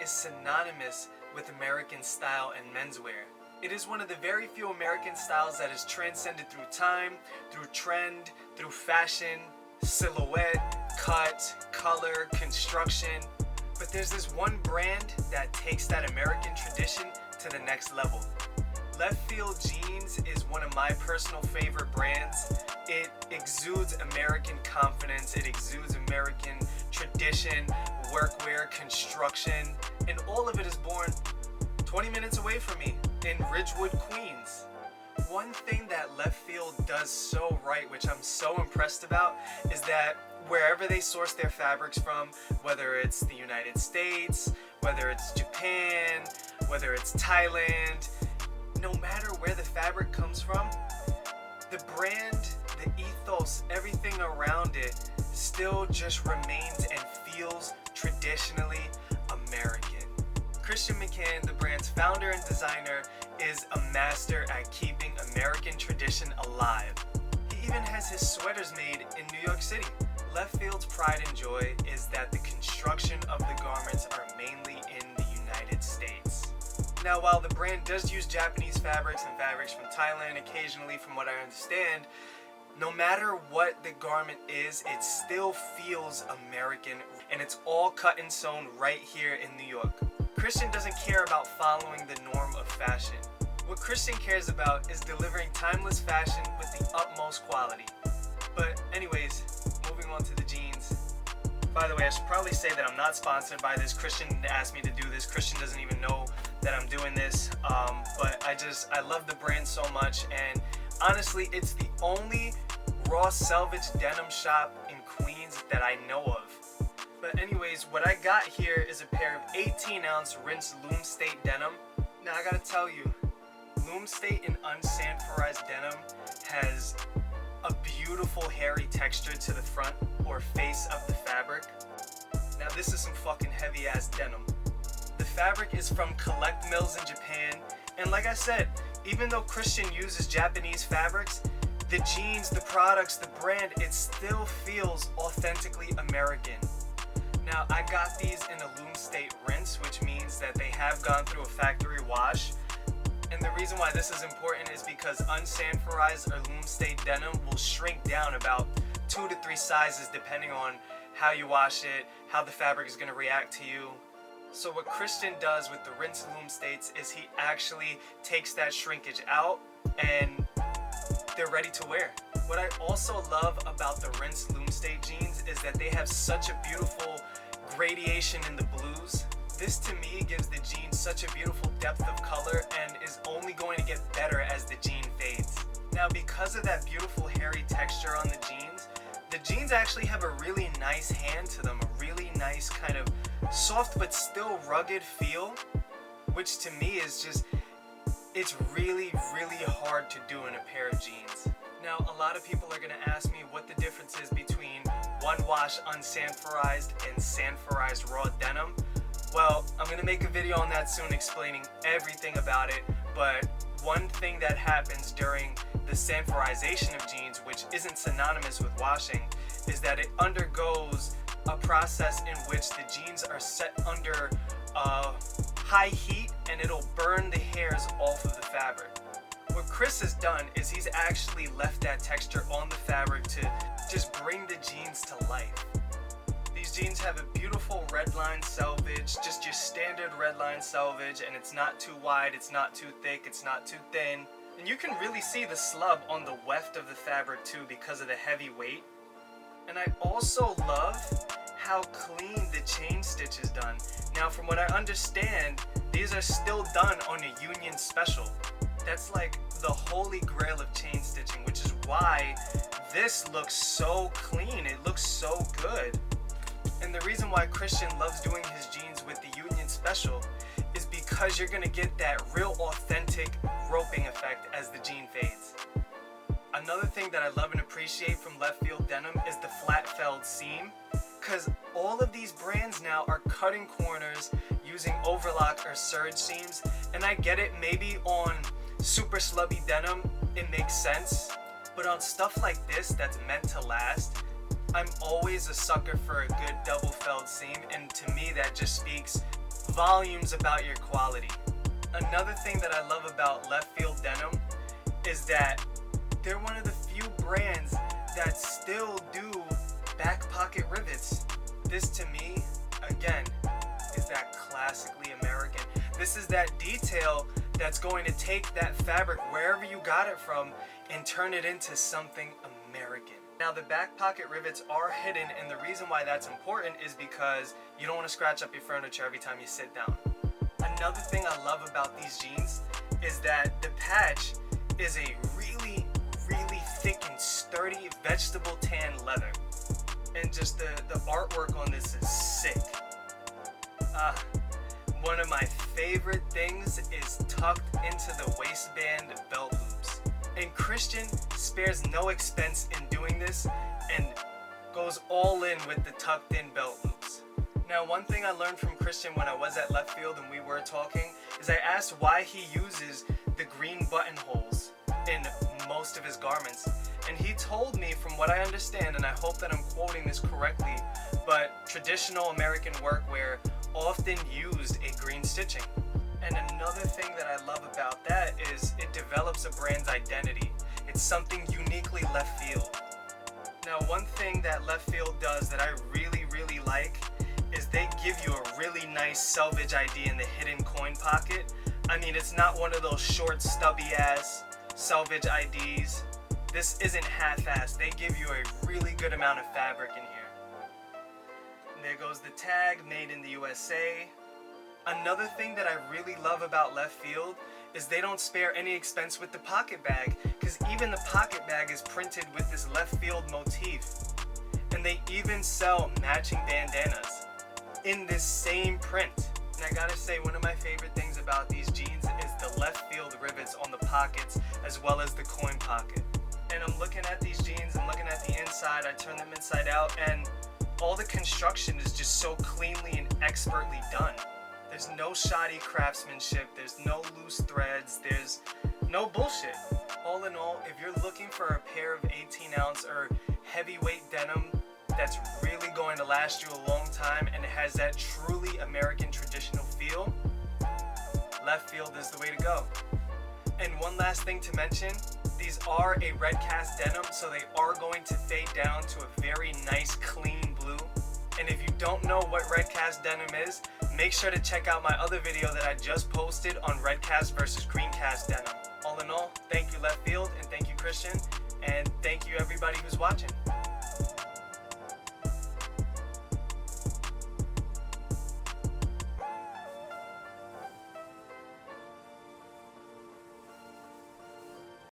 is synonymous with American style and menswear. It is one of the very few American styles that has transcended through time, through trend, through fashion, silhouette, cut, color, construction. But there's this one brand that takes that American tradition to the next level. Left Field Jeans is one of my personal favorite brands. It exudes American confidence, it exudes American tradition, workwear, construction, and all of it is born 20 minutes away from me in Ridgewood, Queens. One thing that Left Field does so right, which I'm so impressed about, is that wherever they source their fabrics from, whether it's the United States, whether it's Japan, whether it's Thailand, no matter where the fabric comes from, the brand, the ethos, everything around it still just remains and feels traditionally American. Christian McCann, the brand's founder and designer, is a master at keeping American tradition alive. He even has his sweaters made in New York City. Left Field's pride and joy is that the construction of the garments are mainly in the United States. Now, while the brand does use Japanese fabrics and fabrics from Thailand occasionally, from what I understand, no matter what the garment is, it still feels American, and it's all cut and sewn right here in New York. Christian doesn't care about following the norm of fashion. What Christian cares about is delivering timeless fashion with the utmost quality. But anyways, moving on to the jeans. By the way, I should probably say that I'm not sponsored by this. Christian asked me to do this. Christian doesn't even know that I'm doing this, but I love the brand so much, and honestly, it's the only raw Selvedge denim shop in Queens that I know of. But anyways, what I got here is a pair of 18-ounce rinsed Loomstate denim. Now I gotta tell you, Loomstate and unsanforized denim has a beautiful hairy texture to the front or face of the fabric. Now this is some fucking heavy ass denim. The fabric is from Collect Mills in Japan, and like I said, even though Christian uses Japanese fabrics, the jeans, the products, the brand, it still feels authentically American. Now I got these in a Loomstate rinse, which means that they have gone through a factory wash. And the reason why this is important is because unsanforized or Loomstate denim will shrink down about 2 to 3 sizes depending on how you wash it, how the fabric is going to react to you. So what Christian does with the rinsed Loomstates is he actually takes that shrinkage out and they're ready to wear. What I also love about the rinsed Loomstate jeans is that they have such a beautiful gradation in the blues. This to me gives the jeans such a beautiful depth of color and is only going to get better as the jean fades. Now because of that beautiful hairy texture on the jeans actually have a really nice hand to them, a really nice kind of soft but still rugged feel, which to me is just, it's really, really hard to do in a pair of jeans. Now a lot of people are going to ask me what the difference is between one wash unsanforized and sanforized raw denim. Well, I'm going to make a video on that soon explaining everything about it, but one thing that happens during the sanforization of jeans, which isn't synonymous with washing, is that it undergoes a process in which the jeans are set under high heat and it'll burn the hairs off of the fabric. What Chris has done is he's actually left that texture on the fabric to just bring the jeans to life. These jeans have a beautiful red line selvage, just your standard red line selvage, and it's not too wide, it's not too thick, it's not too thin. And you can really see the slub on the weft of the fabric too because of the heavy weight. And I also love how clean the chain stitch is done. Now from what I understand, these are still done on a union special. That's like the holy grail of chain stitching, which is why this looks so clean, it looks so good. And the reason why Christian loves doing his jeans with the union special is because you're gonna get that real authentic roping effect as the jean fades. Another thing that I love and appreciate from Left Field Denim is the flat felled seam, because all of these brands now are cutting corners using overlock or serge seams, and I get it, maybe on super slubby denim it makes sense, but on stuff like this that's meant to last, I'm always a sucker for a good double felled seam, and to me that just speaks volumes about your quality. Another thing that I love about Left Field Denim is that they're one of the few brands that still do back pocket rivets. This to me, again, is that classically American. This is that detail that's going to take that fabric wherever you got it from and turn it into something American. Now the back pocket rivets are hidden, and the reason why that's important is because you don't want to scratch up your furniture every time you sit down. Another thing I love about these jeans is that the patch is a really thick and sturdy vegetable tan leather. And just the artwork on this is sick. One of my favorite things is tucked into the waistband belt loops. And Christian spares no expense in doing this and goes all in with the tucked in belt loops. Now, one thing I learned from Christian when I was at Left Field and we were talking is I asked why he uses the green buttonholes in most of his garments. And he told me, from what I understand, and I hope that I'm quoting this correctly, but traditional American workwear often used a green stitching. And another thing that I love about that is it develops a brand's identity. It's something uniquely Left Field. Now, one thing that Left Field does that I really like is they give you a really nice Selvage ID in the hidden coin pocket. I mean, it's not one of those short, stubby ass Selvage IDs. This isn't half-assed. They give you a really good amount of fabric in here. And there goes the tag, made in the USA. Another thing that I really love about Left Field is they don't spare any expense with the pocket bag, because even the pocket bag is printed with this Left Field motif. And they even sell matching bandanas in this same print. And I gotta say, one of my favorite things about these jeans is the Left Field rivets on the pockets as well as the coin pocket. And I'm looking at these jeans, I'm looking at the inside, I turn them inside out, and all the construction is just so cleanly and expertly done. There's no shoddy craftsmanship, there's no loose threads, there's no bullshit. All in all, if you're looking for a pair of 18-ounce or heavyweight denim that's really going to last you a long time and it has that truly American traditional feel, Left Field is the way to go. And one last thing to mention, these are a red cast denim, so they are going to fade down to a very nice clean blue. And if you don't know what red cast denim is, make sure to check out my other video that I just posted on red cast versus green cast denim. All in all, thank you Left Field, and thank you Christian, and thank you everybody who's watching.